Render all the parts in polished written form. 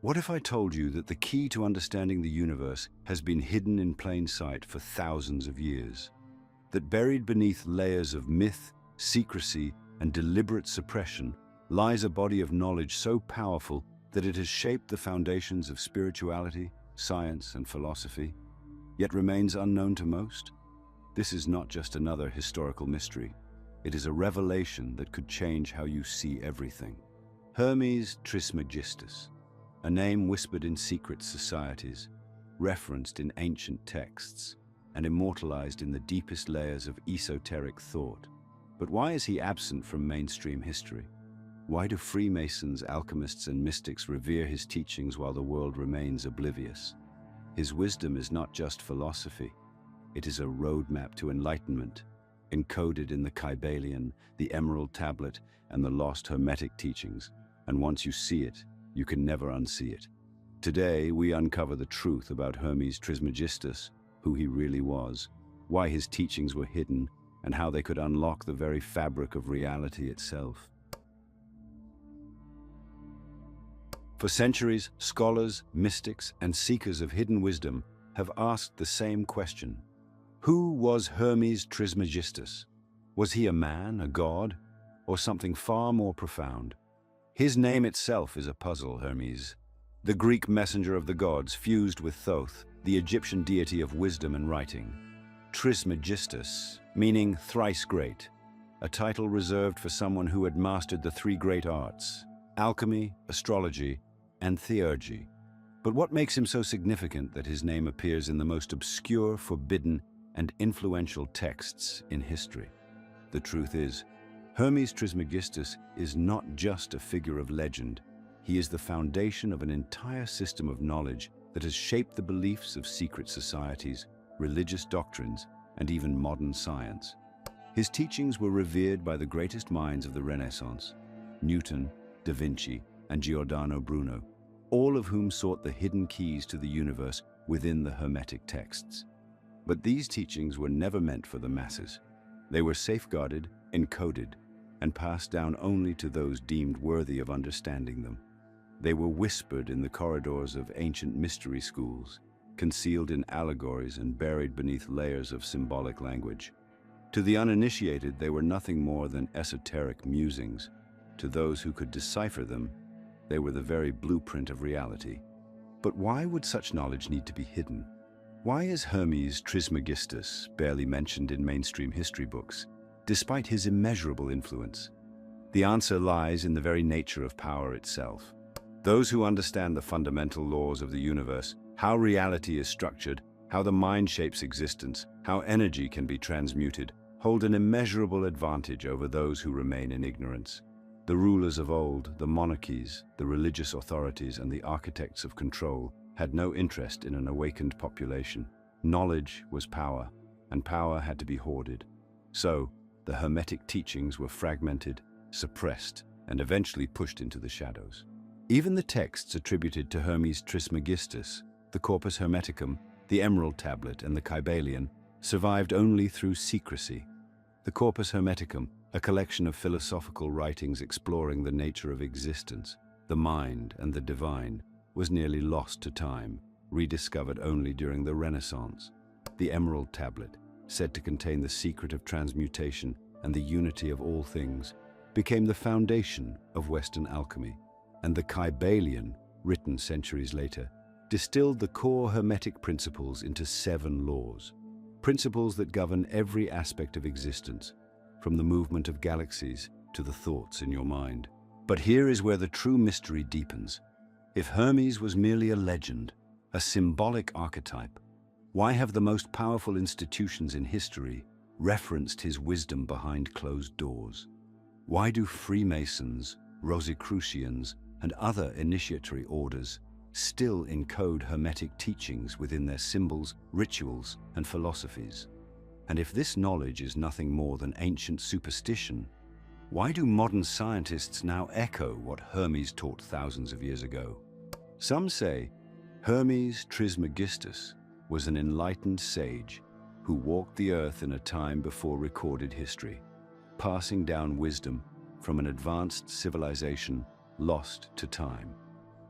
What if I told you that the key to understanding the universe has been hidden in plain sight for thousands of years? That buried beneath layers of myth, secrecy, and deliberate suppression lies a body of knowledge so powerful that it has shaped the foundations of spirituality, science, and philosophy, yet remains unknown to most? This is not just another historical mystery. It is a revelation that could change how you see everything. Hermes Trismegistus, a name whispered in secret societies, referenced in ancient texts, and immortalized in the deepest layers of esoteric thought. But why is he absent from mainstream history? Why do Freemasons, alchemists, and mystics revere his teachings while the world remains oblivious? His wisdom is not just philosophy. It is a roadmap to enlightenment, encoded in the Kybalion, the Emerald Tablet, and the lost Hermetic teachings. And once you see it, you can never unsee it. Today, we uncover the truth about Hermes Trismegistus, who he really was, why his teachings were hidden, and how they could unlock the very fabric of reality itself. For centuries, scholars, mystics, and seekers of hidden wisdom have asked the same question. Who was Hermes Trismegistus? Was he a man, a god, or something far more profound? His name itself is a puzzle, Hermes. The Greek messenger of the gods fused with Thoth, the Egyptian deity of wisdom and writing. Trismegistus, meaning thrice great, a title reserved for someone who had mastered the three great arts: alchemy, astrology, and theurgy. But what makes him so significant that his name appears in the most obscure, forbidden, and influential texts in history? The truth is, Hermes Trismegistus is not just a figure of legend. He is the foundation of an entire system of knowledge that has shaped the beliefs of secret societies, religious doctrines, and even modern science. His teachings were revered by the greatest minds of the Renaissance: Newton, Da Vinci, and Giordano Bruno, all of whom sought the hidden keys to the universe within the Hermetic texts. But these teachings were never meant for the masses. They were safeguarded, encoded, and passed down only to those deemed worthy of understanding them. They were whispered in the corridors of ancient mystery schools, concealed in allegories and buried beneath layers of symbolic language. To the uninitiated, they were nothing more than esoteric musings. To those who could decipher them, they were the very blueprint of reality. But why would such knowledge need to be hidden? Why is Hermes Trismegistus barely mentioned in mainstream history books, despite his immeasurable influence? The answer lies in the very nature of power itself. Those who understand the fundamental laws of the universe, how reality is structured, how the mind shapes existence, how energy can be transmuted, hold an immeasurable advantage over those who remain in ignorance. The rulers of old, the monarchies, the religious authorities, and the architects of control had no interest in an awakened population. Knowledge was power, and power had to be hoarded. So, the Hermetic teachings were fragmented, suppressed, and eventually pushed into the shadows. Even the texts attributed to Hermes Trismegistus, the Corpus Hermeticum, the Emerald Tablet, and the Kybalion, survived only through secrecy. The Corpus Hermeticum, a collection of philosophical writings exploring the nature of existence, the mind, and the divine, was nearly lost to time, rediscovered only during the Renaissance. The Emerald Tablet, said to contain the secret of transmutation and the unity of all things, became the foundation of Western alchemy. And the Kybalion, written centuries later, distilled the core Hermetic principles into 7 laws, principles that govern every aspect of existence, from the movement of galaxies to the thoughts in your mind. But here is where the true mystery deepens. If Hermes was merely a legend, a symbolic archetype, why have the most powerful institutions in history referenced his wisdom behind closed doors? Why do Freemasons, Rosicrucians, and other initiatory orders still encode Hermetic teachings within their symbols, rituals, and philosophies? And if this knowledge is nothing more than ancient superstition, why do modern scientists now echo what Hermes taught thousands of years ago? Some say Hermes Trismegistus was an enlightened sage who walked the earth in a time before recorded history, passing down wisdom from an advanced civilization lost to time.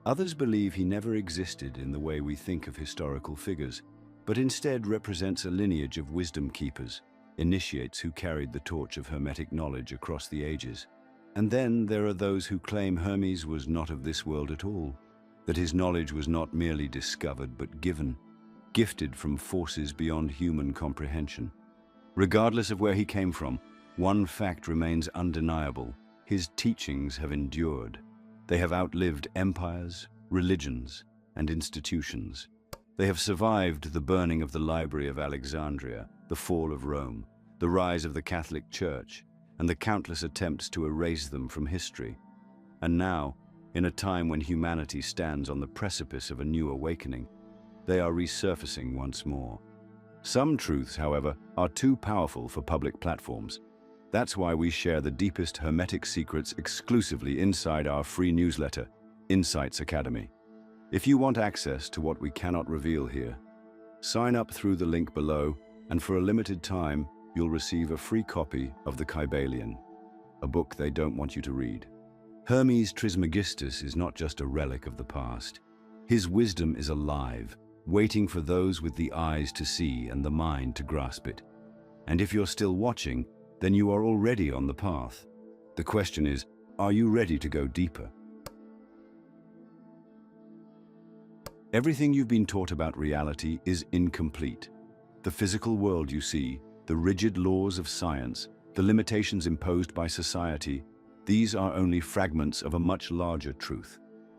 Others believe he never existed in the way we think of historical figures, but instead represents a lineage of wisdom keepers, initiates who carried the torch of Hermetic knowledge across the ages. And then there are those who claim Hermes was not of this world at all, that his knowledge was not merely discovered but given, gifted from forces beyond human comprehension. Regardless of where he came from, one fact remains undeniable: his teachings have endured. They have outlived empires, religions, and institutions. They have survived the burning of the Library of Alexandria, the fall of Rome, the rise of the Catholic Church, and the countless attempts to erase them from history. And now, in a time when humanity stands on the precipice of a new awakening, they are resurfacing once more. Some truths, however, are too powerful for public platforms. That's why we share the deepest Hermetic secrets exclusively inside our free newsletter, Insights Academy. If you want access to what we cannot reveal here, sign up through the link below, and for a limited time, you'll receive a free copy of the Kybalion, a book they don't want you to read. Hermes Trismegistus is not just a relic of the past. His wisdom is alive, waiting for those with the eyes to see and the mind to grasp it. And if you're still watching, then you are already on the path. The question is, are you ready to go deeper? Everything you've been taught about reality is incomplete. The physical world you see, the rigid laws of science, the limitations imposed by society, these are only fragments of a much larger truth.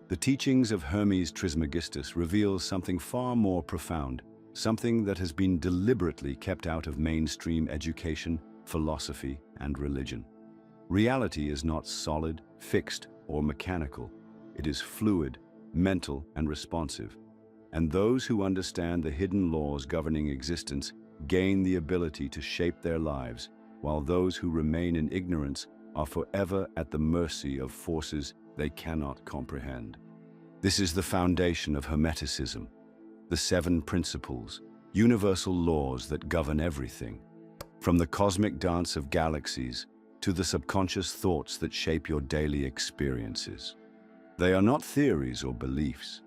The teachings of Hermes Trismegistus reveal something far more profound, something that has been deliberately kept out of mainstream education, philosophy, and religion. Reality is not solid, fixed, or mechanical. It is fluid, mental, and responsive. And those who understand the hidden laws governing existence gain the ability to shape their lives, while those who remain in ignorance are forever at the mercy of forces they cannot comprehend. This is the foundation of Hermeticism, the 7 principles, universal laws that govern everything. From the cosmic dance of galaxies to the subconscious thoughts that shape your daily experiences. They are not theories or beliefs.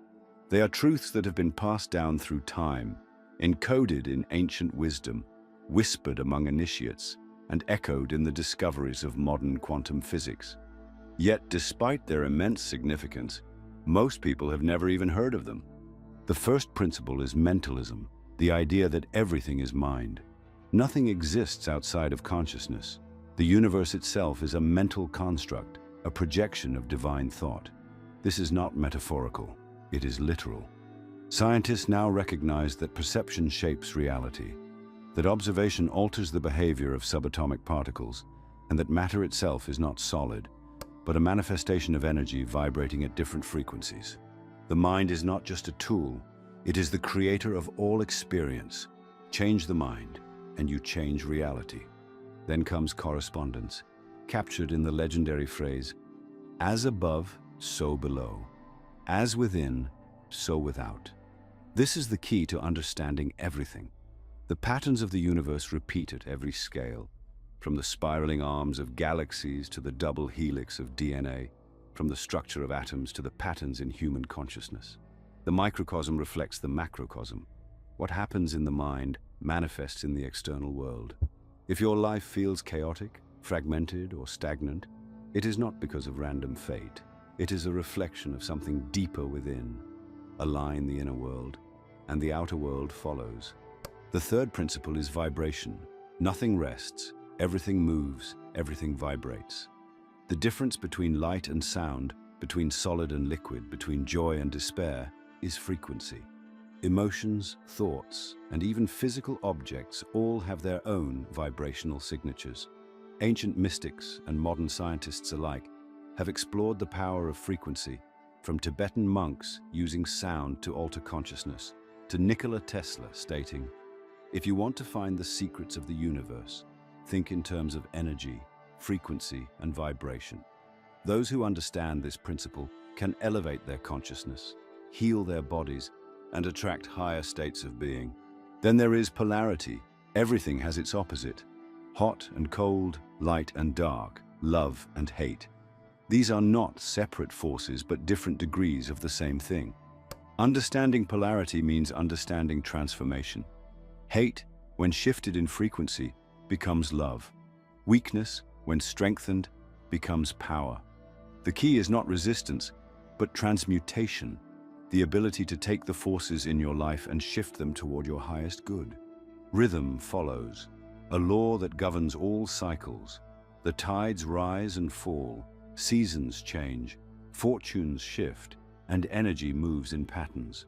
They are truths that have been passed down through time, encoded in ancient wisdom, whispered among initiates, and echoed in the discoveries of modern quantum physics. Yet, despite their immense significance, most people have never even heard of them. The first principle is mentalism, the idea that everything is mind. Nothing exists outside of consciousness. The universe itself is a mental construct, a projection of divine thought. This is not metaphorical, it is literal. Scientists now recognize that perception shapes reality, that observation alters the behavior of subatomic particles, and that matter itself is not solid, but a manifestation of energy vibrating at different frequencies. The mind is not just a tool, it is the creator of all experience. Change the mind, and you change reality. Then comes correspondence, captured in the legendary phrase, "As above, so below. As within, so without." This is the key to understanding everything. The patterns of the universe repeat at every scale, from the spiraling arms of galaxies to the double helix of DNA, from the structure of atoms to the patterns in human consciousness. The microcosm reflects the macrocosm. What happens in the mind manifests in the external world. If your life feels chaotic, fragmented, or stagnant, it is not because of random fate. It is a reflection of something deeper within. Align the inner world, and the outer world follows. The third principle is vibration. Nothing rests, everything moves, everything vibrates. The difference between light and sound, between solid and liquid, between joy and despair, is frequency. Emotions, thoughts, and even physical objects all have their own vibrational signatures. Ancient mystics and modern scientists alike have explored the power of frequency, from Tibetan monks using sound to alter consciousness, to Nikola Tesla stating, "If you want to find the secrets of the universe, think in terms of energy, frequency, and vibration." Those who understand this principle can elevate their consciousness, heal their bodies, and attract higher states of being. Then there is polarity. Everything has its opposite. Hot and cold, light and dark, love and hate. These are not separate forces but different degrees of the same thing. Understanding polarity means understanding transformation. Hate, when shifted in frequency, becomes love. Weakness, when strengthened, becomes power. The key is not resistance, but transmutation, the ability to take the forces in your life and shift them toward your highest good. Rhythm follows, a law that governs all cycles. The tides rise and fall, seasons change, fortunes shift, and energy moves in patterns.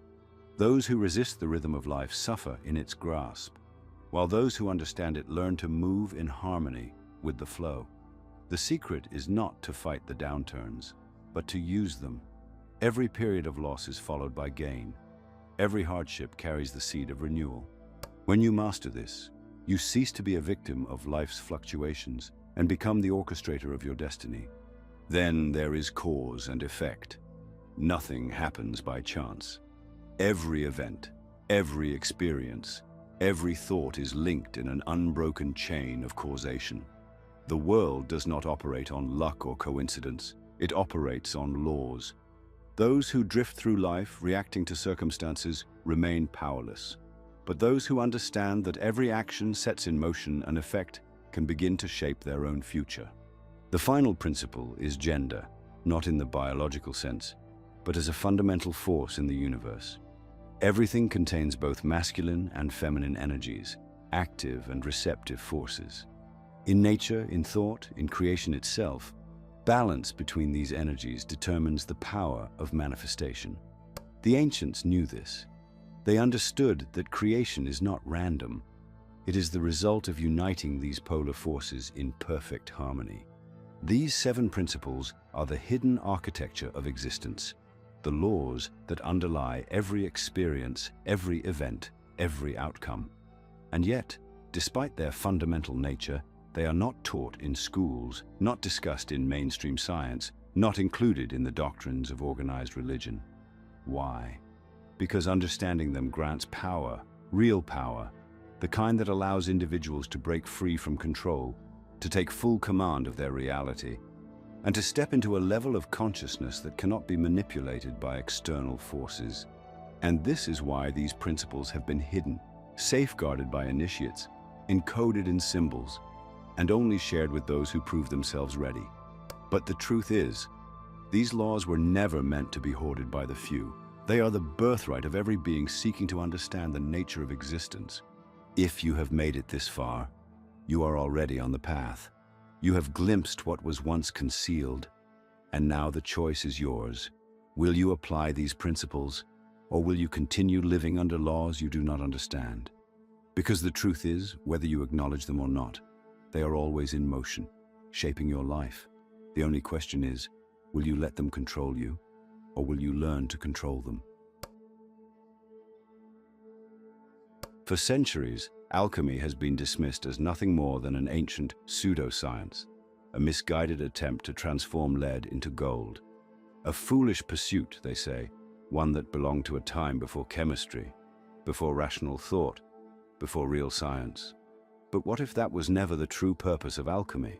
Those who resist the rhythm of life suffer in its grasp, while those who understand it learn to move in harmony with the flow. The secret is not to fight the downturns, but to use them. Every period of loss is followed by gain. Every hardship carries the seed of renewal. When you master this, you cease to be a victim of life's fluctuations and become the orchestrator of your destiny. Then there is cause and effect. Nothing happens by chance. Every event, every experience, every thought is linked in an unbroken chain of causation. The world does not operate on luck or coincidence. It operates on laws. Those who drift through life reacting to circumstances remain powerless. But those who understand that every action sets in motion an effect can begin to shape their own future. The final principle is gender, not in the biological sense, but as a fundamental force in the universe. Everything contains both masculine and feminine energies, active and receptive forces. In nature, in thought, in creation itself, balance between these energies determines the power of manifestation. The ancients knew this. They understood that creation is not random. It is the result of uniting these polar forces in perfect harmony. These 7 principles are the hidden architecture of existence, the laws that underlie every experience, every event, every outcome. And yet, despite their fundamental nature, they are not taught in schools, not discussed in mainstream science, not included in the doctrines of organized religion. Why? Because understanding them grants power, real power, the kind that allows individuals to break free from control, to take full command of their reality, and to step into a level of consciousness that cannot be manipulated by external forces. And this is why these principles have been hidden, safeguarded by initiates, encoded in symbols, and only shared with those who prove themselves ready. But the truth is, these laws were never meant to be hoarded by the few. They are the birthright of every being seeking to understand the nature of existence. If you have made it this far, you are already on the path. You have glimpsed what was once concealed, and now the choice is yours. Will you apply these principles, or will you continue living under laws you do not understand? Because the truth is, whether you acknowledge them or not, they are always in motion, shaping your life. The only question is, will you let them control you, or will you learn to control them? For centuries, alchemy has been dismissed as nothing more than an ancient pseudoscience, a misguided attempt to transform lead into gold. A foolish pursuit, they say, one that belonged to a time before chemistry, before rational thought, before real science. But what if that was never the true purpose of alchemy?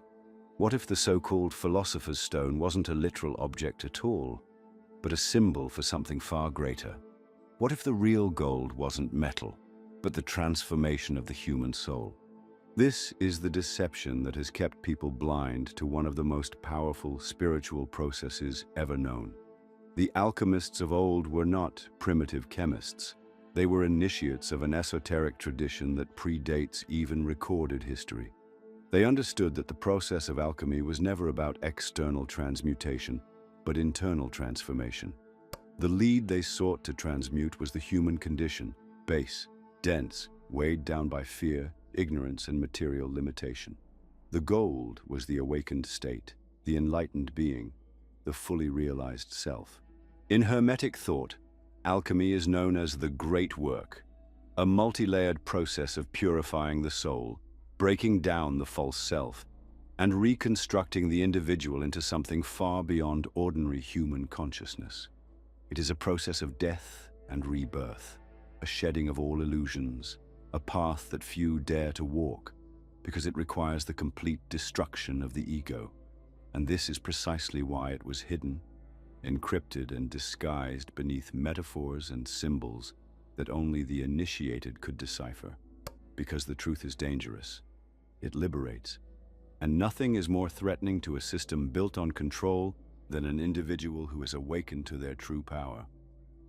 What if the so-called philosopher's stone wasn't a literal object at all, but a symbol for something far greater? What if the real gold wasn't metal, but the transformation of the human soul? This is the deception that has kept people blind to one of the most powerful spiritual processes ever known. The alchemists of old were not primitive chemists. They were initiates of an esoteric tradition that predates even recorded history. They understood that the process of alchemy was never about external transmutation, but internal transformation. The lead they sought to transmute was the human condition, base, dense, weighed down by fear, ignorance, and material limitation. The gold was the awakened state, the enlightened being, the fully realized self. In Hermetic thought, alchemy is known as the great work, a multi-layered process of purifying the soul, breaking down the false self, and reconstructing the individual into something far beyond ordinary human consciousness. It is a process of death and rebirth, a shedding of all illusions, a path that few dare to walk, because it requires the complete destruction of the ego. And this is precisely why it was hidden, encrypted and disguised beneath metaphors and symbols that only the initiated could decipher. Because the truth is dangerous. It liberates. And nothing is more threatening to a system built on control than an individual who is awakened to their true power.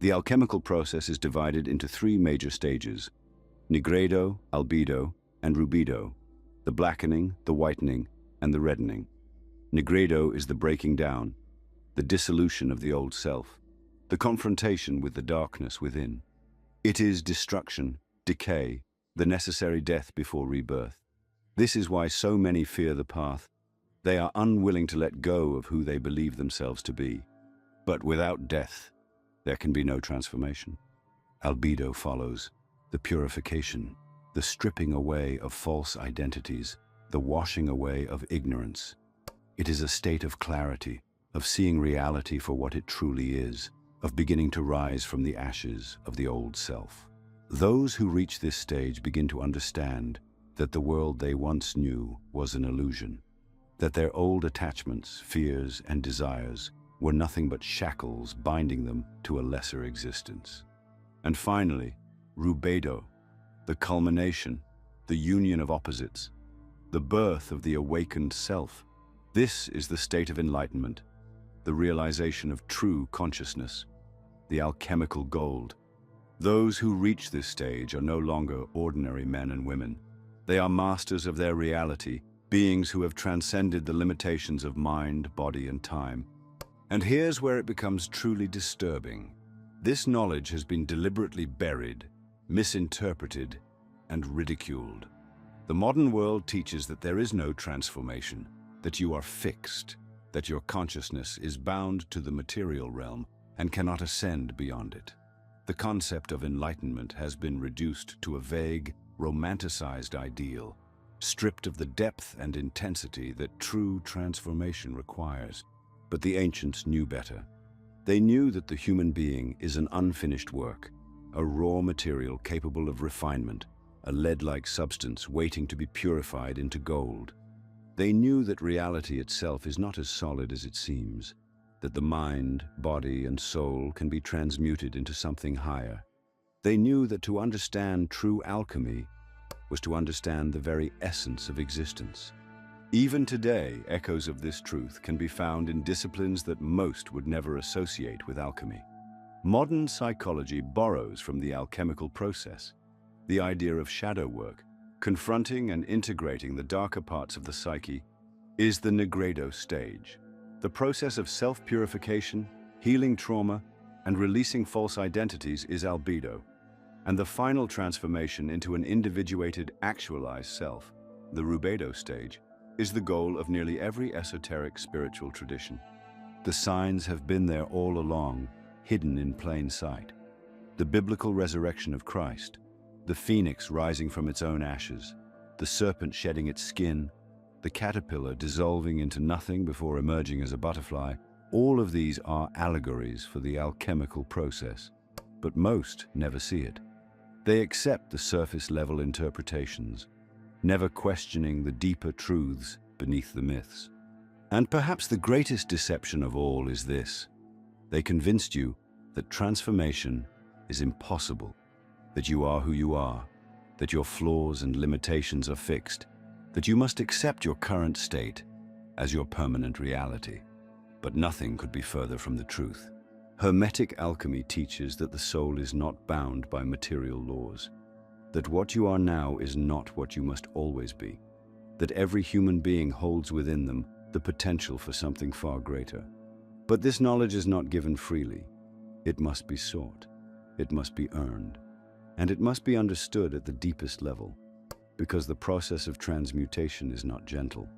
The alchemical process is divided into three major stages: nigredo, albedo, and rubedo, the blackening, the whitening, and the reddening. Nigredo is the breaking down, the dissolution of the old self, the confrontation with the darkness within. It is destruction, decay, the necessary death before rebirth. This is why so many fear the path. They are unwilling to let go of who they believe themselves to be. But without death, there can be no transformation. Albedo follows, the purification, the stripping away of false identities, the washing away of ignorance. It is a state of clarity, of seeing reality for what it truly is, of beginning to rise from the ashes of the old self. Those who reach this stage begin to understand that the world they once knew was an illusion, that their old attachments, fears, and desires were nothing but shackles binding them to a lesser existence. And finally, rubedo, the culmination, the union of opposites, the birth of the awakened self. This is the state of enlightenment, the realization of true consciousness, the alchemical gold. Those who reach this stage are no longer ordinary men and women. They are masters of their reality, beings who have transcended the limitations of mind, body, and time. And here's where it becomes truly disturbing. This knowledge has been deliberately buried, misinterpreted, and ridiculed. The modern world teaches that there is no transformation, that you are fixed, that your consciousness is bound to the material realm and cannot ascend beyond it. The concept of enlightenment has been reduced to a vague, romanticized ideal, stripped of the depth and intensity that true transformation requires. But the ancients knew better. They knew that the human being is an unfinished work, a raw material capable of refinement, a lead-like substance waiting to be purified into gold. They knew that reality itself is not as solid as it seems, that the mind, body, and soul can be transmuted into something higher. They knew that to understand true alchemy was to understand the very essence of existence. Even today, echoes of this truth can be found in disciplines that most would never associate with alchemy. Modern psychology borrows from the alchemical process. The idea of shadow work, confronting and integrating the darker parts of the psyche, is the nigredo stage. The process of self-purification, healing trauma, and releasing false identities is albedo. And the final transformation into an individuated, actualized self, the rubedo stage, is the goal of nearly every esoteric spiritual tradition. The signs have been there all along, hidden in plain sight. The biblical resurrection of Christ, the phoenix rising from its own ashes, the serpent shedding its skin, the caterpillar dissolving into nothing before emerging as a butterfly, all of these are allegories for the alchemical process. But most never see it. They accept the surface-level interpretations, never questioning the deeper truths beneath the myths. And perhaps the greatest deception of all is this: they convinced you that transformation is impossible, that you are who you are, that your flaws and limitations are fixed, that you must accept your current state as your permanent reality. But nothing could be further from the truth. Hermetic alchemy teaches that the soul is not bound by material laws, that what you are now is not what you must always be, that every human being holds within them the potential for something far greater. But this knowledge is not given freely. It must be sought, it must be earned, and it must be understood at the deepest level, because the process of transmutation is not gentle.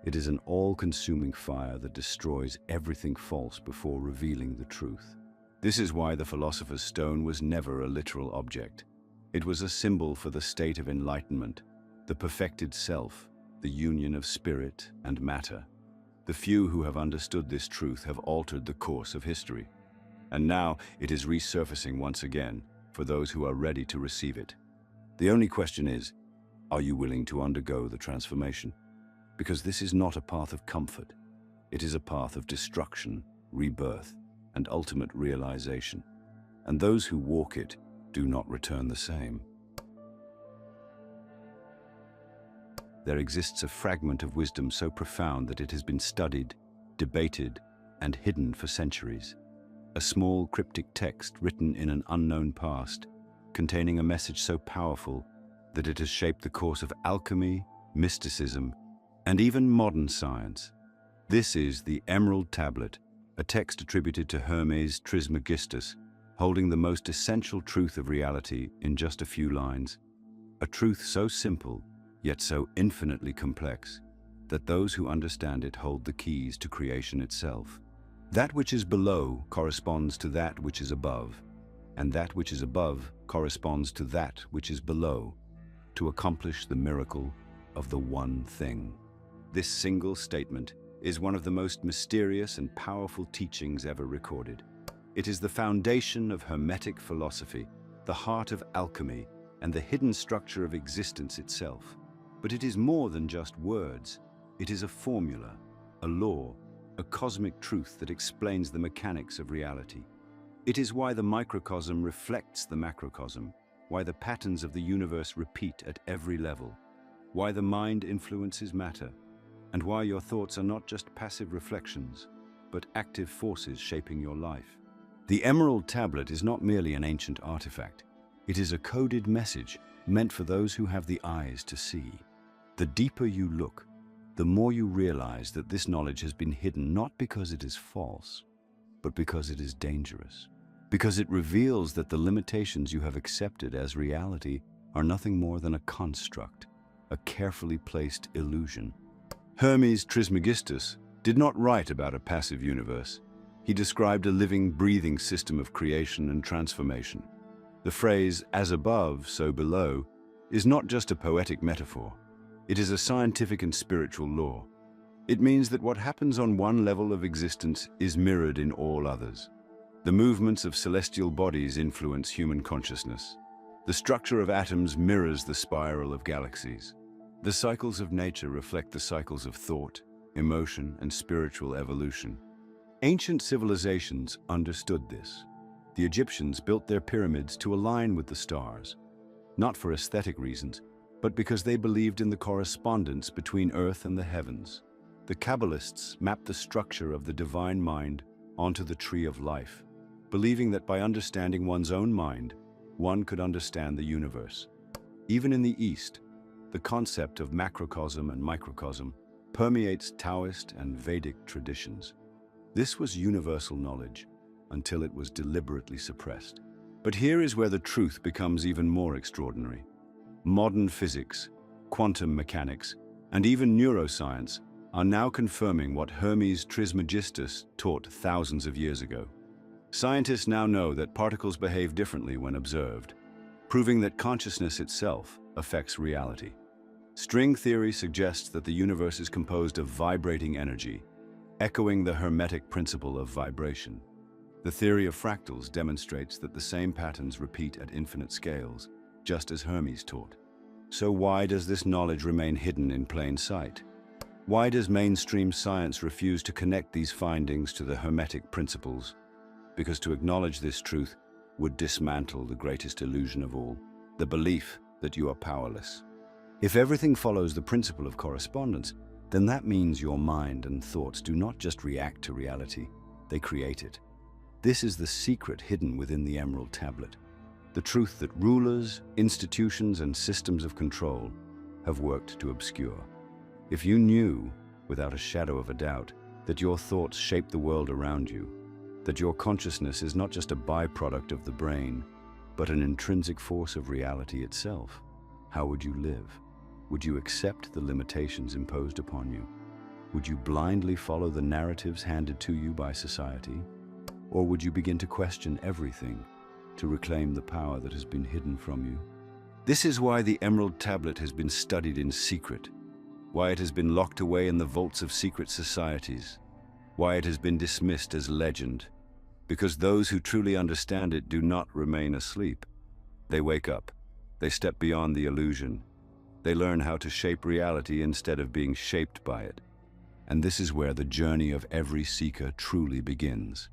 It is an all-consuming fire that destroys everything false before revealing the truth. This is why the philosopher's stone was never a literal object. It was a symbol for the state of enlightenment, the perfected self, the union of spirit and matter. The few who have understood this truth have altered the course of history. And now it is resurfacing once again for those who are ready to receive it. The only question is, are you willing to undergo the transformation? Because this is not a path of comfort. It is a path of destruction, rebirth, and ultimate realization. And those who walk it do not return the same. There exists a fragment of wisdom so profound that it has been studied, debated, and hidden for centuries. A small cryptic text written in an unknown past, containing a message so powerful that it has shaped the course of alchemy, mysticism, and even modern science. This is the Emerald Tablet, a text attributed to Hermes Trismegistus, holding the most essential truth of reality in just a few lines. A truth so simple, yet so infinitely complex, that those who understand it hold the keys to creation itself. That which is below corresponds to that which is above, and that which is above corresponds to that which is below, to accomplish the miracle of the one thing. This single statement is one of the most mysterious and powerful teachings ever recorded. It is the foundation of Hermetic philosophy, the heart of alchemy, and the hidden structure of existence itself. But it is more than just words. It is a formula, a law, a cosmic truth that explains the mechanics of reality. It is why the microcosm reflects the macrocosm, why the patterns of the universe repeat at every level, why the mind influences matter, and why your thoughts are not just passive reflections, but active forces shaping your life. The Emerald Tablet is not merely an ancient artifact. It is a coded message meant for those who have the eyes to see. The deeper you look, the more you realize that this knowledge has been hidden not because it is false, but because it is dangerous. Because it reveals that the limitations you have accepted as reality are nothing more than a construct, a carefully placed illusion. Hermes Trismegistus did not write about a passive universe. He described a living, breathing system of creation and transformation. The phrase, "as above, so below," is not just a poetic metaphor. It is a scientific and spiritual law. It means that what happens on one level of existence is mirrored in all others. The movements of celestial bodies influence human consciousness. The structure of atoms mirrors the spiral of galaxies. The cycles of nature reflect the cycles of thought, emotion, and spiritual evolution. Ancient civilizations understood this. The Egyptians built their pyramids to align with the stars, not for aesthetic reasons, but because they believed in the correspondence between Earth and the heavens. The Kabbalists mapped the structure of the divine mind onto the tree of life, believing that by understanding one's own mind, one could understand the universe. Even in the East, the concept of macrocosm and microcosm permeates Taoist and Vedic traditions. This was universal knowledge until it was deliberately suppressed. But here is where the truth becomes even more extraordinary. Modern physics, quantum mechanics, and even neuroscience are now confirming what Hermes Trismegistus taught thousands of years ago. Scientists now know that particles behave differently when observed, proving that consciousness itself affects reality. String theory suggests that the universe is composed of vibrating energy, echoing the Hermetic principle of vibration. The theory of fractals demonstrates that the same patterns repeat at infinite scales, just as Hermes taught. So why does this knowledge remain hidden in plain sight? Why does mainstream science refuse to connect these findings to the Hermetic principles? Because to acknowledge this truth would dismantle the greatest illusion of all, the belief that you are powerless. If everything follows the principle of correspondence, then that means your mind and thoughts do not just react to reality, they create it. This is the secret hidden within the Emerald Tablet. The truth that rulers, institutions, and systems of control have worked to obscure. If you knew, without a shadow of a doubt, that your thoughts shape the world around you, that your consciousness is not just a byproduct of the brain, but an intrinsic force of reality itself, how would you live? Would you accept the limitations imposed upon you? Would you blindly follow the narratives handed to you by society? Or would you begin to question everything, to reclaim the power that has been hidden from you? This is why the Emerald Tablet has been studied in secret, why it has been locked away in the vaults of secret societies, why it has been dismissed as legend. Because those who truly understand it do not remain asleep. They wake up. They step beyond the illusion. They learn how to shape reality instead of being shaped by it. And this is where the journey of every seeker truly begins.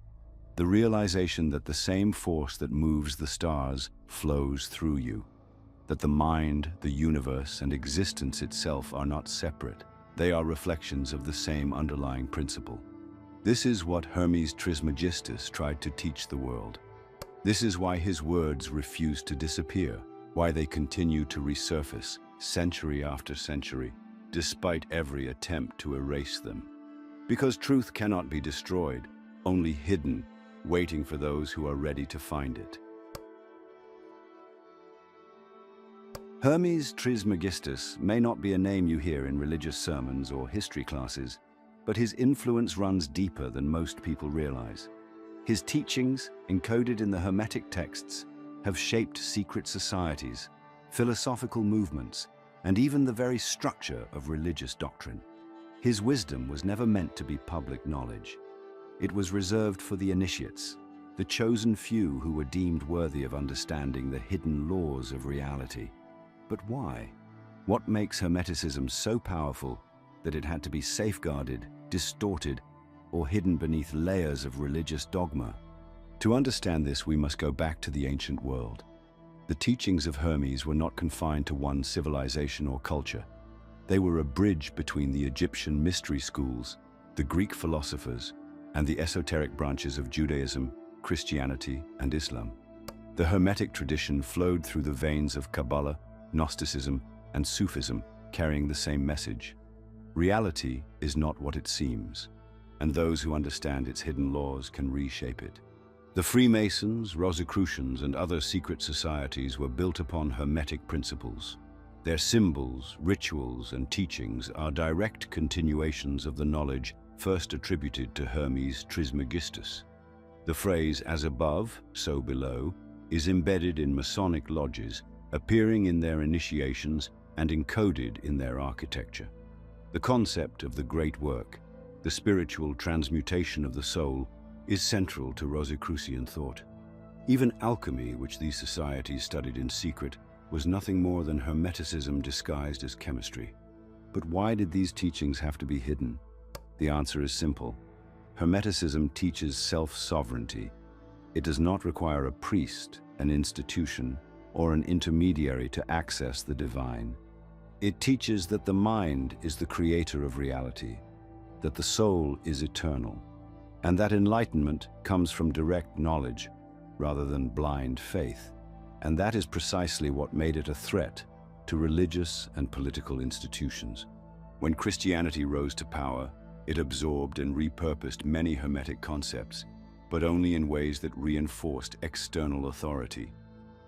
The realization that the same force that moves the stars flows through you. That the mind, the universe, and existence itself are not separate. They are reflections of the same underlying principle. This is what Hermes Trismegistus tried to teach the world. This is why his words refuse to disappear, why they continue to resurface century after century, despite every attempt to erase them. Because truth cannot be destroyed, only hidden, waiting for those who are ready to find it. Hermes Trismegistus may not be a name you hear in religious sermons or history classes, but his influence runs deeper than most people realize. His teachings, encoded in the Hermetic texts, have shaped secret societies, philosophical movements, and even the very structure of religious doctrine. His wisdom was never meant to be public knowledge. It was reserved for the initiates, the chosen few who were deemed worthy of understanding the hidden laws of reality. But why? What makes Hermeticism so powerful that it had to be safeguarded, distorted, or hidden beneath layers of religious dogma? To understand this, we must go back to the ancient world. The teachings of Hermes were not confined to one civilization or culture. They were a bridge between the Egyptian mystery schools, the Greek philosophers, and the esoteric branches of Judaism, Christianity, and Islam. The Hermetic tradition flowed through the veins of Kabbalah, Gnosticism, and Sufism, carrying the same message. Reality is not what it seems, and those who understand its hidden laws can reshape it. The Freemasons, Rosicrucians, and other secret societies were built upon Hermetic principles. Their symbols, rituals, and teachings are direct continuations of the knowledge first attributed to Hermes Trismegistus. The phrase, "as above, so below," is embedded in Masonic lodges, appearing in their initiations and encoded in their architecture. The concept of the great work, the spiritual transmutation of the soul, is central to Rosicrucian thought. Even alchemy, which these societies studied in secret, was nothing more than Hermeticism disguised as chemistry. But why did these teachings have to be hidden? The answer is simple. Hermeticism teaches self-sovereignty. It does not require a priest, an institution, or an intermediary to access the divine. It teaches that the mind is the creator of reality, that the soul is eternal, and that enlightenment comes from direct knowledge rather than blind faith. And that is precisely what made it a threat to religious and political institutions. When Christianity rose to power, it absorbed and repurposed many Hermetic concepts, but only in ways that reinforced external authority.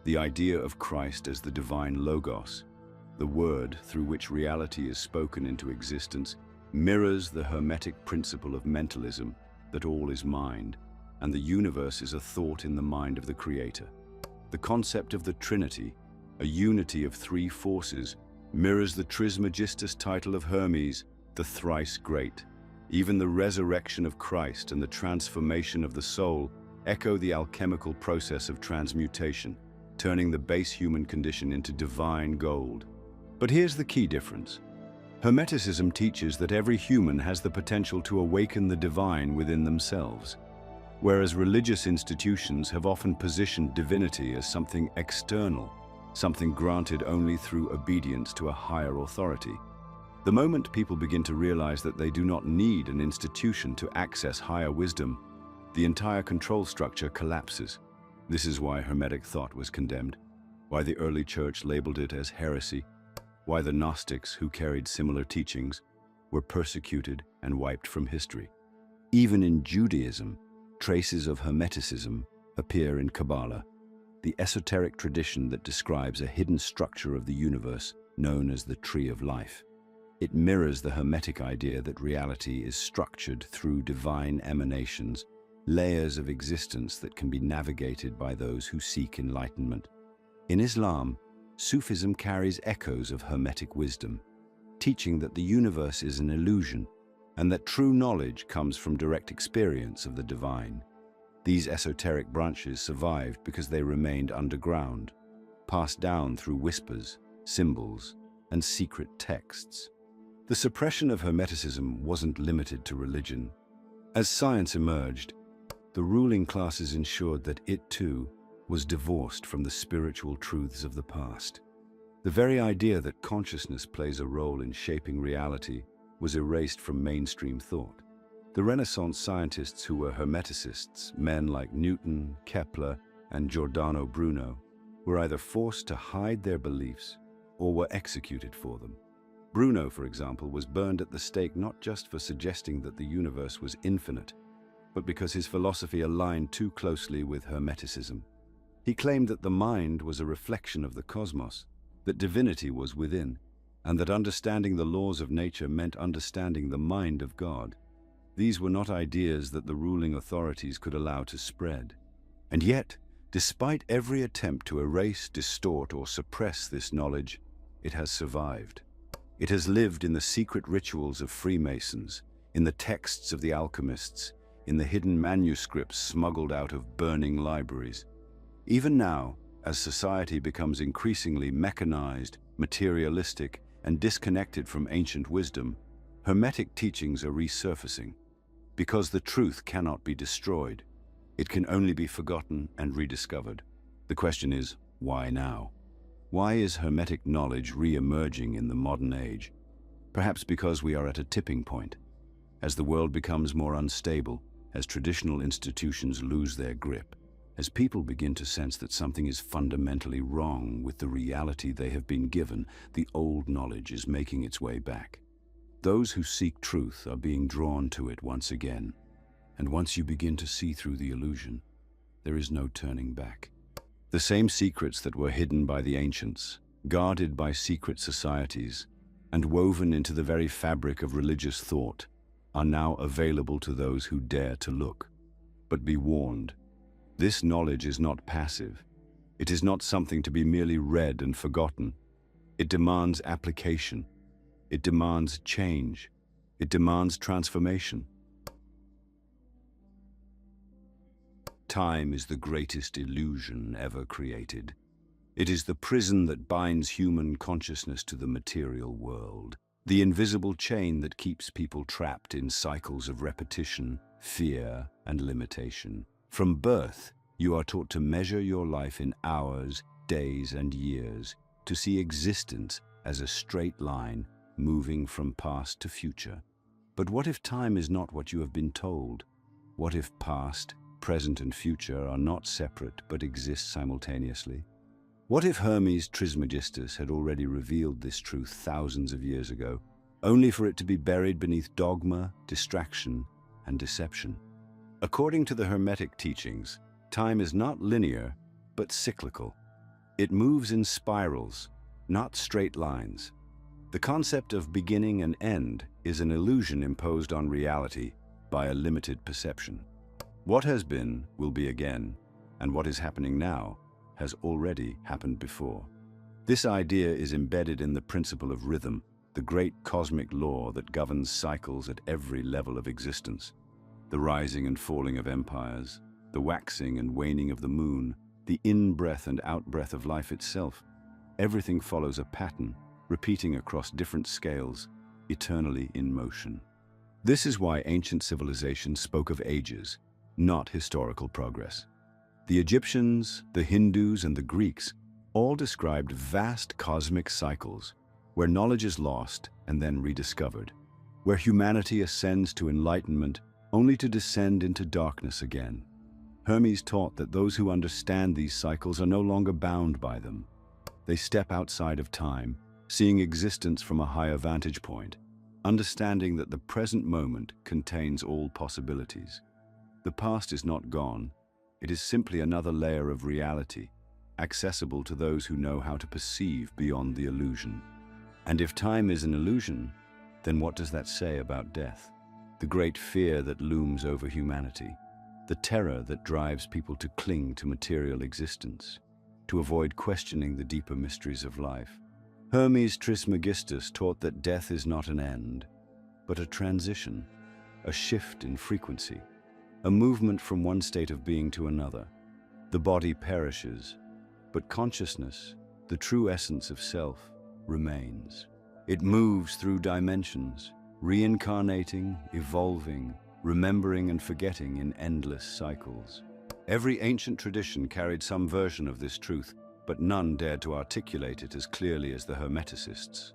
The idea of Christ as the divine Logos, the word through which reality is spoken into existence, mirrors the Hermetic principle of mentalism, that all is mind, and the universe is a thought in the mind of the Creator. The concept of the Trinity, a unity of three forces, mirrors the Trismegistus title of Hermes, the thrice great. Even the resurrection of Christ and the transformation of the soul echo the alchemical process of transmutation, turning the base human condition into divine gold. But here's the key difference. Hermeticism teaches that every human has the potential to awaken the divine within themselves, whereas religious institutions have often positioned divinity as something external, something granted only through obedience to a higher authority. The moment people begin to realize that they do not need an institution to access higher wisdom, the entire control structure collapses. This is why Hermetic thought was condemned, why the early church labeled it as heresy, why the Gnostics, who carried similar teachings, were persecuted and wiped from history. Even in Judaism, traces of Hermeticism appear in Kabbalah, the esoteric tradition that describes a hidden structure of the universe known as the Tree of Life. It mirrors the Hermetic idea that reality is structured through divine emanations, layers of existence that can be navigated by those who seek enlightenment. In Islam, Sufism carries echoes of Hermetic wisdom, teaching that the universe is an illusion and that true knowledge comes from direct experience of the divine. These esoteric branches survived because they remained underground, passed down through whispers, symbols, and secret texts. The suppression of Hermeticism wasn't limited to religion. As science emerged, the ruling classes ensured that it too was divorced from the spiritual truths of the past. The very idea that consciousness plays a role in shaping reality was erased from mainstream thought. The Renaissance scientists who were Hermeticists, men like Newton, Kepler, and Giordano Bruno, were either forced to hide their beliefs or were executed for them. Bruno, for example, was burned at the stake not just for suggesting that the universe was infinite, but because his philosophy aligned too closely with Hermeticism. He claimed that the mind was a reflection of the cosmos, that divinity was within, and that understanding the laws of nature meant understanding the mind of God. These were not ideas that the ruling authorities could allow to spread. And yet, despite every attempt to erase, distort, or suppress this knowledge, it has survived. It has lived in the secret rituals of Freemasons, in the texts of the alchemists, in the hidden manuscripts smuggled out of burning libraries. Even now, as society becomes increasingly mechanized, materialistic, and disconnected from ancient wisdom, Hermetic teachings are resurfacing. Because the truth cannot be destroyed, it can only be forgotten and rediscovered. The question is, why now? Why is Hermetic knowledge re-emerging in the modern age? Perhaps because we are at a tipping point. As the world becomes more unstable, as traditional institutions lose their grip, as people begin to sense that something is fundamentally wrong with the reality they have been given, the old knowledge is making its way back. Those who seek truth are being drawn to it once again. And once you begin to see through the illusion, there is no turning back. The same secrets that were hidden by the ancients, guarded by secret societies, and woven into the very fabric of religious thought, are now available to those who dare to look. But be warned, this knowledge is not passive. It is not something to be merely read and forgotten. It demands application. It demands change. It demands transformation. Time is the greatest illusion ever created. It is the prison that binds human consciousness to the material world, the invisible chain that keeps people trapped in cycles of repetition, fear, and limitation. From birth, you are taught to measure your life in hours, days, and years, to see existence as a straight line moving from past to future. But what if time is not what you have been told? What if past, present, and future are not separate but exist simultaneously? What if Hermes Trismegistus had already revealed this truth thousands of years ago, only for it to be buried beneath dogma, distraction, and deception? According to the Hermetic teachings, time is not linear, but cyclical. It moves in spirals, not straight lines. The concept of beginning and end is an illusion imposed on reality by a limited perception. What has been will be again, and what is happening now has already happened before. This idea is embedded in the principle of rhythm, the great cosmic law that governs cycles at every level of existence. The rising and falling of empires, the waxing and waning of the moon, the in-breath and out-breath of life itself. Everything follows a pattern, repeating across different scales, eternally in motion. This is why ancient civilizations spoke of ages, not historical progress. The Egyptians, the Hindus, and the Greeks all described vast cosmic cycles where knowledge is lost and then rediscovered, where humanity ascends to enlightenment only to descend into darkness again. Hermes taught that those who understand these cycles are no longer bound by them. They step outside of time, seeing existence from a higher vantage point, understanding that the present moment contains all possibilities. The past is not gone. It is simply another layer of reality, accessible to those who know how to perceive beyond the illusion. And if time is an illusion, then what does that say about death? The great fear that looms over humanity, the terror that drives people to cling to material existence, to avoid questioning the deeper mysteries of life. Hermes Trismegistus taught that death is not an end, but a transition, a shift in frequency, a movement from one state of being to another. The body perishes, but consciousness, the true essence of self, remains. It moves through dimensions, reincarnating, evolving, remembering and forgetting in endless cycles. Every ancient tradition carried some version of this truth, but none dared to articulate it as clearly as the Hermeticists.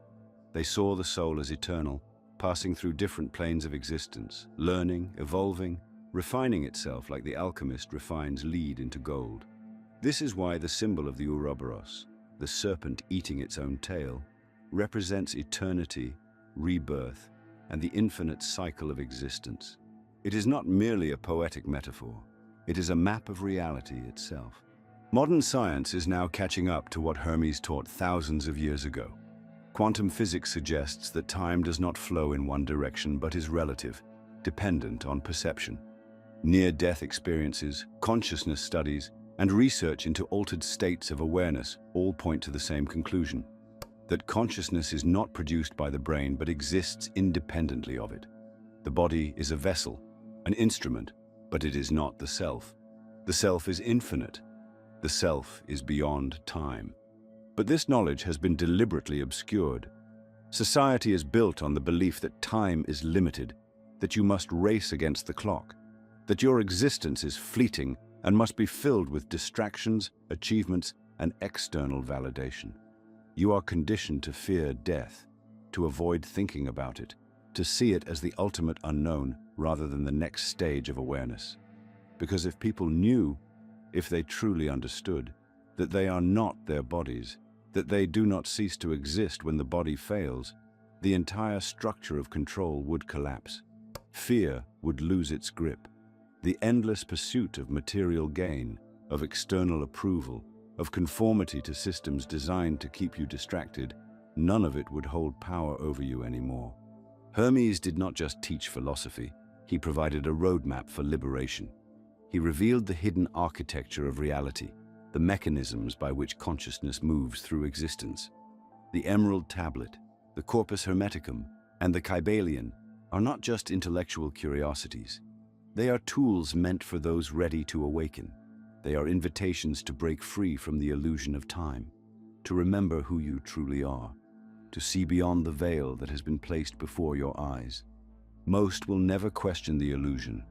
They saw the soul as eternal, passing through different planes of existence, learning, evolving, refining itself like the alchemist refines lead into gold. This is why the symbol of the Ouroboros, the serpent eating its own tail, represents eternity, rebirth, and the infinite cycle of existence. It is not merely a poetic metaphor. It is a map of reality itself. Modern science is now catching up to what Hermes taught thousands of years ago. Quantum physics suggests that time does not flow in one direction but is relative, dependent on perception. Near-death experiences, consciousness studies, and research into altered states of awareness all point to the same conclusion: that consciousness is not produced by the brain but exists independently of it. The body is a vessel, an instrument, but it is not the self. The self is infinite. The self is beyond time. But this knowledge has been deliberately obscured. Society is built on the belief that time is limited, that you must race against the clock, that your existence is fleeting and must be filled with distractions, achievements, and external validation. You are conditioned to fear death, to avoid thinking about it, to see it as the ultimate unknown rather than the next stage of awareness. Because if people knew, if they truly understood, that they are not their bodies, that they do not cease to exist when the body fails, the entire structure of control would collapse. Fear would lose its grip. The endless pursuit of material gain, of external approval, of conformity to systems designed to keep you distracted, none of it would hold power over you anymore. Hermes did not just teach philosophy, he provided a roadmap for liberation. He revealed the hidden architecture of reality, the mechanisms by which consciousness moves through existence. The Emerald Tablet, the Corpus Hermeticum, and the Kybalion are not just intellectual curiosities. They are tools meant for those ready to awaken. They are invitations to break free from the illusion of time, to remember who you truly are, to see beyond the veil that has been placed before your eyes. Most will never question the illusion.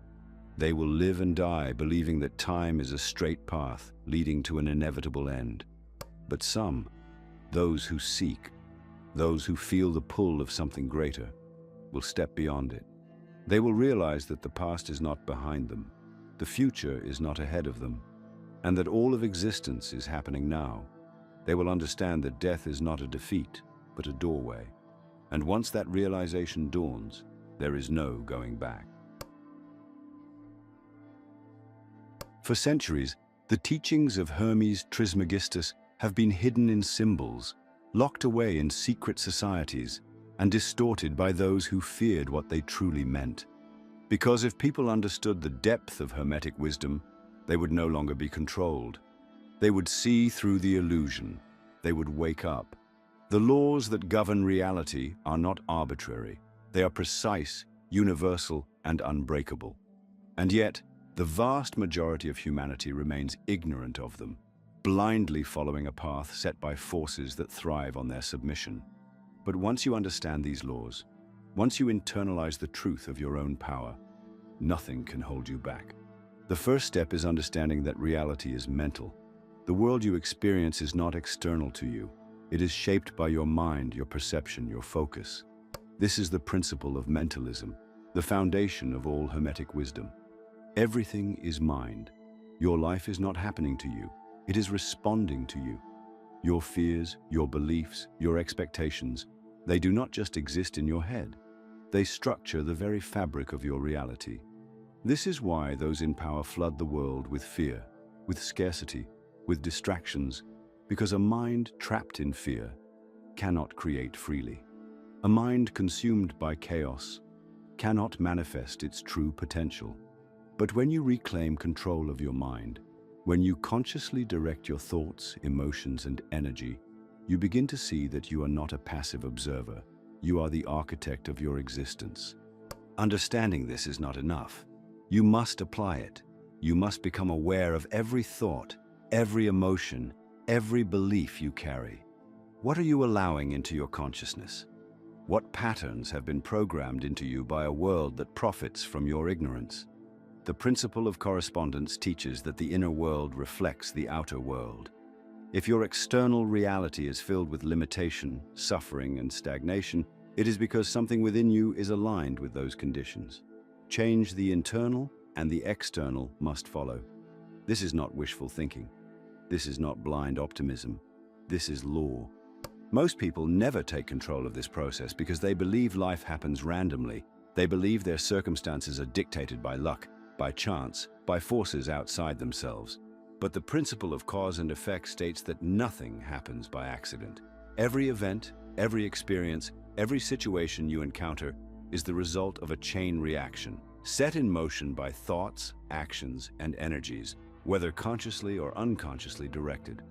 They will live and die believing that time is a straight path leading to an inevitable end. But some, those who seek, those who feel the pull of something greater, will step beyond it. They will realize that the past is not behind them, the future is not ahead of them, and that all of existence is happening now. They will understand that death is not a defeat, but a doorway. And once that realization dawns, there is no going back. For centuries, the teachings of Hermes Trismegistus have been hidden in symbols, locked away in secret societies, and distorted by those who feared what they truly meant. Because if people understood the depth of Hermetic wisdom, they would no longer be controlled. They would see through the illusion. They would wake up. The laws that govern reality are not arbitrary. They are precise, universal, and unbreakable. And yet, the vast majority of humanity remains ignorant of them, blindly following a path set by forces that thrive on their submission. But once you understand these laws, once you internalize the truth of your own power, nothing can hold you back. The first step is understanding that reality is mental. The world you experience is not external to you. It is shaped by your mind, your perception, your focus. This is the principle of mentalism, the foundation of all Hermetic wisdom. Everything is mind. Your life is not happening to you. It is responding to you. Your fears, your beliefs, your expectations, they do not just exist in your head. They structure the very fabric of your reality. This is why those in power flood the world with fear, with scarcity, with distractions, because a mind trapped in fear cannot create freely. A mind consumed by chaos cannot manifest its true potential. But when you reclaim control of your mind, when you consciously direct your thoughts, emotions, and energy, you begin to see that you are not a passive observer. You are the architect of your existence. Understanding this is not enough. You must apply it. You must become aware of every thought, every emotion, every belief you carry. What are you allowing into your consciousness? What patterns have been programmed into you by a world that profits from your ignorance? The principle of correspondence teaches that the inner world reflects the outer world. If your external reality is filled with limitation, suffering, and stagnation, it is because something within you is aligned with those conditions. Change the internal, and the external must follow. This is not wishful thinking. This is not blind optimism. This is law. Most people never take control of this process because they believe life happens randomly. They believe their circumstances are dictated by luck, by chance, by forces outside themselves. But the principle of cause and effect states that nothing happens by accident. Every event, every experience, every situation you encounter is the result of a chain reaction, set in motion by thoughts, actions, and energies, whether consciously or unconsciously directed.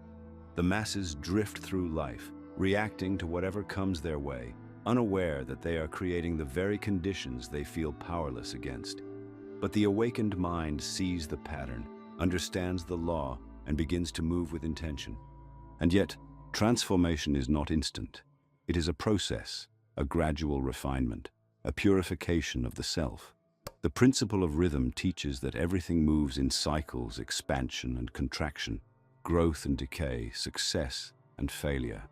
The masses drift through life, reacting to whatever comes their way, unaware that they are creating the very conditions they feel powerless against. But the awakened mind sees the pattern, understands the law, and begins to move with intention. And yet, transformation is not instant. It is a process, a gradual refinement, a purification of the self. The principle of rhythm teaches that everything moves in cycles, expansion and contraction, growth and decay, success and failure.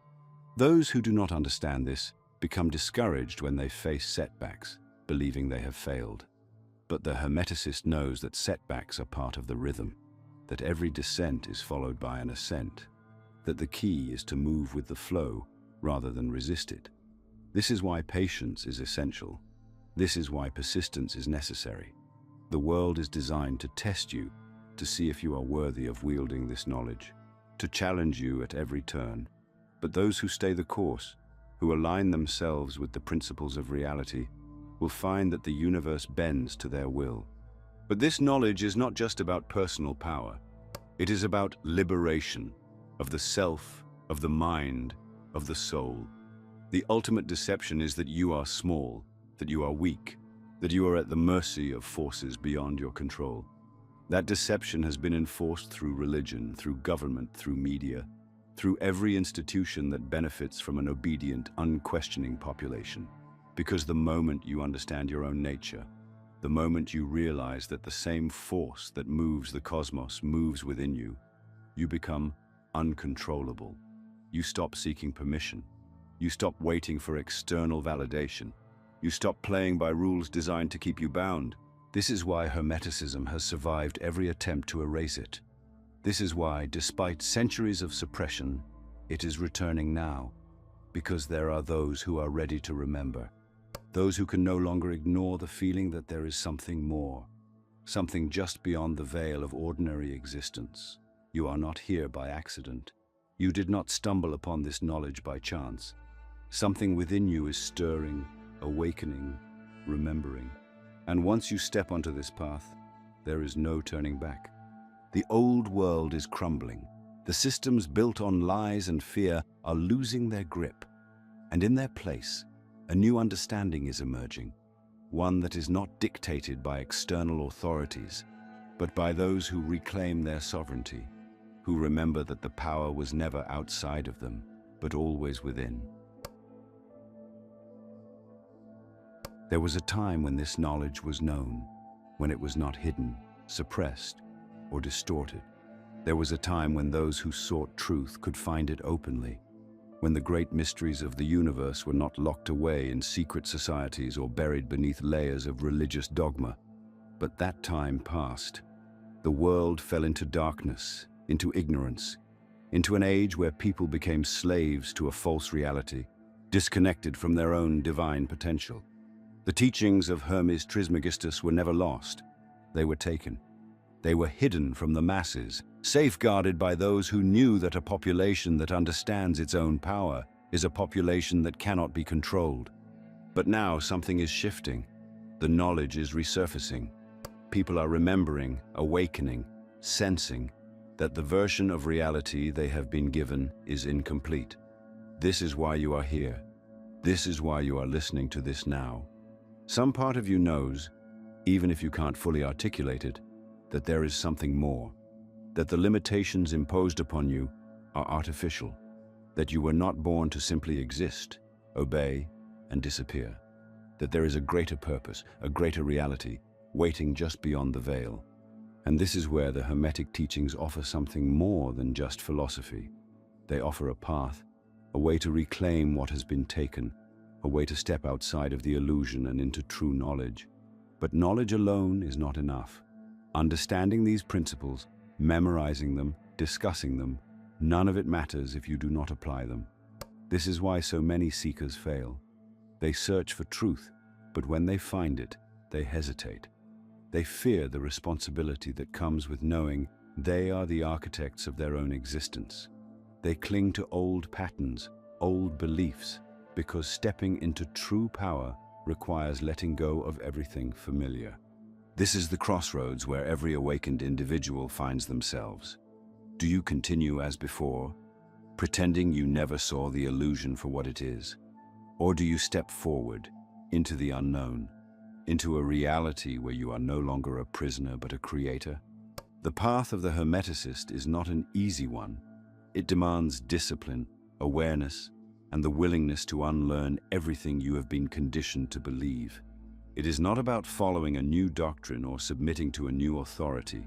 Those who do not understand this become discouraged when they face setbacks, believing they have failed. But the Hermeticist knows that setbacks are part of the rhythm, that every descent is followed by an ascent, that the key is to move with the flow rather than resist it. This is why patience is essential. This is why persistence is necessary. The world is designed to test you, to see if you are worthy of wielding this knowledge, to challenge you at every turn. But those who stay the course, who align themselves with the principles of reality, will find that the universe bends to their will. But this knowledge is not just about personal power. It is about liberation of the self, of the mind, of the soul. The ultimate deception is that you are small, that you are weak, that you are at the mercy of forces beyond your control. That deception has been enforced through religion, through government, through media, through every institution that benefits from an obedient, unquestioning population. Because the moment you understand your own nature, the moment you realize that the same force that moves the cosmos moves within you, you become uncontrollable. You stop seeking permission. You stop waiting for external validation. You stop playing by rules designed to keep you bound. This is why Hermeticism has survived every attempt to erase it. This is why, despite centuries of suppression, it is returning now, because there are those who are ready to remember, those who can no longer ignore the feeling that there is something more, something just beyond the veil of ordinary existence. You are not here by accident. You did not stumble upon this knowledge by chance. Something within you is stirring, awakening, remembering. And once you step onto this path, there is no turning back. The old world is crumbling. The systems built on lies and fear are losing their grip. And in their place, a new understanding is emerging, one that is not dictated by external authorities, but by those who reclaim their sovereignty, who remember that the power was never outside of them, but always within. There was a time when this knowledge was known, when it was not hidden, suppressed, or distorted. There was a time when those who sought truth could find it openly, when the great mysteries of the universe were not locked away in secret societies or buried beneath layers of religious dogma. But that time passed. The world fell into darkness, into ignorance, into an age where people became slaves to a false reality, disconnected from their own divine potential. The teachings of Hermes Trismegistus were never lost. They were taken. They were hidden from the masses, safeguarded by those who knew that a population that understands its own power is a population that cannot be controlled. But now something is shifting. The knowledge is resurfacing. People are remembering, awakening, sensing that the version of reality they have been given is incomplete. This is why you are here. This is why you are listening to this now. Some part of you knows, even if you can't fully articulate it, that there is something more, that the limitations imposed upon you are artificial, that you were not born to simply exist, obey, and disappear. That there is a greater purpose, a greater reality, waiting just beyond the veil. And this is where the Hermetic teachings offer something more than just philosophy. They offer a path, a way to reclaim what has been taken, a way to step outside of the illusion and into true knowledge. But knowledge alone is not enough. Understanding these principles, memorizing them, discussing them, none of it matters if you do not apply them. This is why so many seekers fail. They search for truth, but when they find it, they hesitate. They fear the responsibility that comes with knowing they are the architects of their own existence. They cling to old patterns, old beliefs, because stepping into true power requires letting go of everything familiar. This is the crossroads where every awakened individual finds themselves. Do you continue as before, pretending you never saw the illusion for what it is? Or do you step forward into the unknown, into a reality where you are no longer a prisoner but a creator? The path of the Hermeticist is not an easy one. It demands discipline, awareness, and the willingness to unlearn everything you have been conditioned to believe. It is not about following a new doctrine or submitting to a new authority.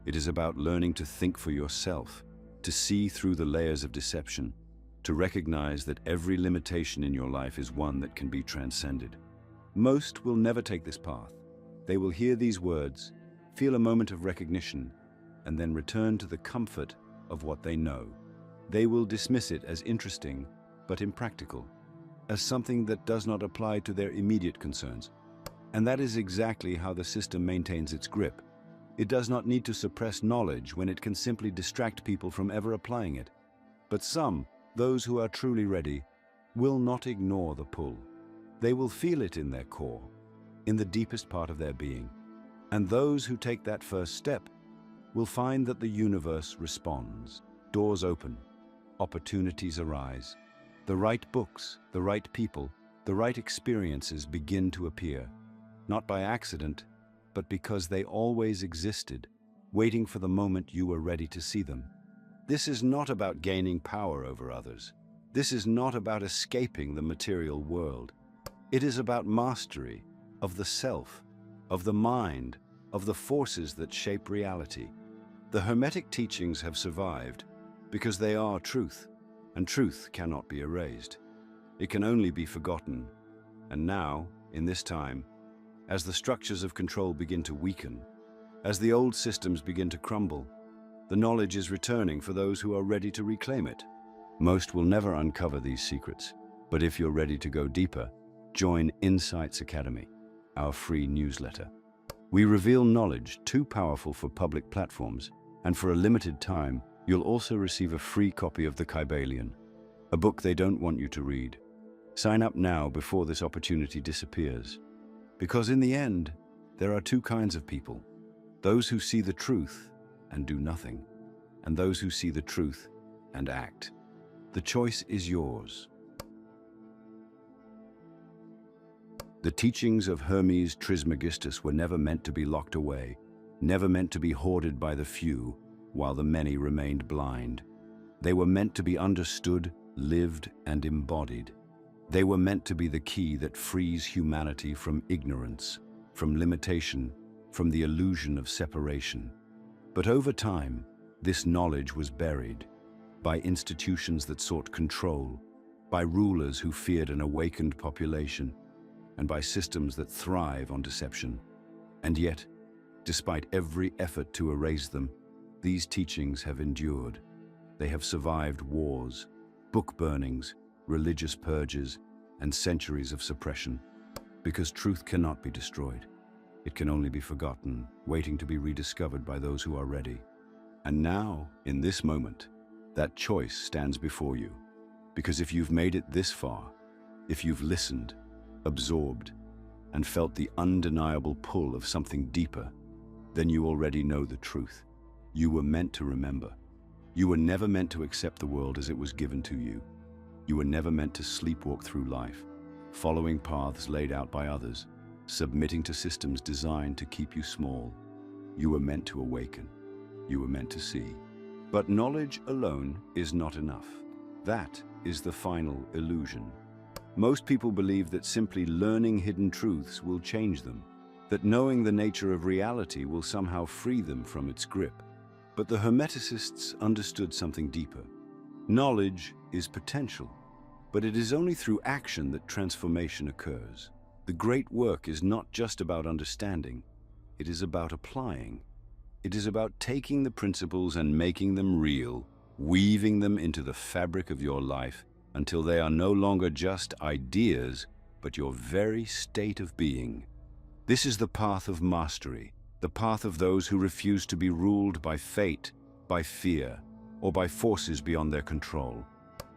It is about learning to think for yourself, to see through the layers of deception, to recognize that every limitation in your life is one that can be transcended. Most will never take this path. They will hear these words, feel a moment of recognition, and then return to the comfort of what they know. They will dismiss it as interesting, but impractical, as something that does not apply to their immediate concerns. And that is exactly how the system maintains its grip. It does not need to suppress knowledge when it can simply distract people from ever applying it. But some, those who are truly ready, will not ignore the pull. They will feel it in their core, in the deepest part of their being. And those who take that first step will find that the universe responds. Doors open, opportunities arise. The right books, the right people, the right experiences begin to appear, not by accident, but because they always existed, waiting for the moment you were ready to see them. This is not about gaining power over others. This is not about escaping the material world. It is about mastery of the self, of the mind, of the forces that shape reality. The Hermetic teachings have survived because they are truth, and truth cannot be erased. It can only be forgotten. And now, in this time, as the structures of control begin to weaken, as the old systems begin to crumble, the knowledge is returning for those who are ready to reclaim it. Most will never uncover these secrets, but if you're ready to go deeper, join Insights Academy, our free newsletter. We reveal knowledge too powerful for public platforms, and for a limited time, you'll also receive a free copy of The Kybalion, a book they don't want you to read. Sign up now before this opportunity disappears. Because in the end, there are two kinds of people: those who see the truth and do nothing, and those who see the truth and act. The choice is yours. The teachings of Hermes Trismegistus were never meant to be locked away, never meant to be hoarded by the few, while the many remained blind. They were meant to be understood, lived, and embodied. They were meant to be the key that frees humanity from ignorance, from limitation, from the illusion of separation. But over time, this knowledge was buried by institutions that sought control, by rulers who feared an awakened population, and by systems that thrive on deception. And yet, despite every effort to erase them, these teachings have endured. They have survived wars, book burnings, religious purges, and centuries of suppression. Because truth cannot be destroyed. It can only be forgotten, waiting to be rediscovered by those who are ready. And now, in this moment, that choice stands before you. Because if you've made it this far, if you've listened, absorbed, and felt the undeniable pull of something deeper, then you already know the truth. You were meant to remember. You were never meant to accept the world as it was given to you. You were never meant to sleepwalk through life, following paths laid out by others, submitting to systems designed to keep you small. You were meant to awaken. You were meant to see. But knowledge alone is not enough. That is the final illusion. Most people believe that simply learning hidden truths will change them, that knowing the nature of reality will somehow free them from its grip. But the Hermeticists understood something deeper. Knowledge is potential, but it is only through action that transformation occurs. The great work is not just about understanding, it is about applying. It is about taking the principles and making them real, weaving them into the fabric of your life until they are no longer just ideas, but your very state of being. This is the path of mastery, the path of those who refuse to be ruled by fate, by fear, or by forces beyond their control.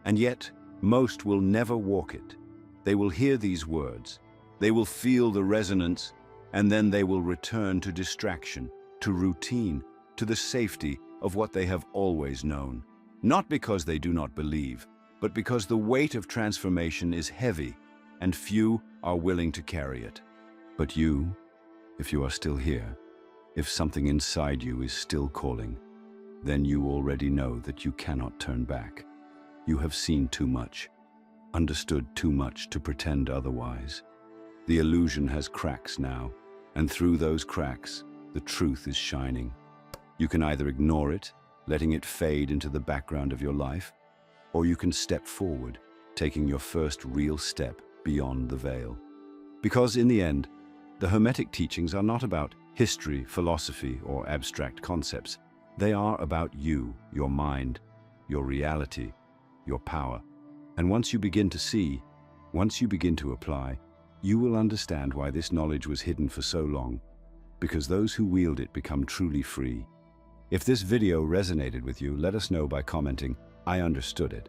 And yet, most will never walk it. They will hear these words, they will feel the resonance, and then they will return to distraction, to routine, to the safety of what they have always known. Not because they do not believe, but because the weight of transformation is heavy, and few are willing to carry it. But you, if you are still here, if something inside you is still calling, then you already know that you cannot turn back. You have seen too much, understood too much to pretend otherwise. The illusion has cracks now, and through those cracks, the truth is shining. You can either ignore it, letting it fade into the background of your life, or you can step forward, taking your first real step beyond the veil. Because in the end, the Hermetic teachings are not about history, philosophy, or abstract concepts. They are about you, your mind, your reality, your power. And once you begin to see, once you begin to apply, you will understand why this knowledge was hidden for so long, because those who wield it become truly free. If this video resonated with you, let us know by commenting, "I understood it."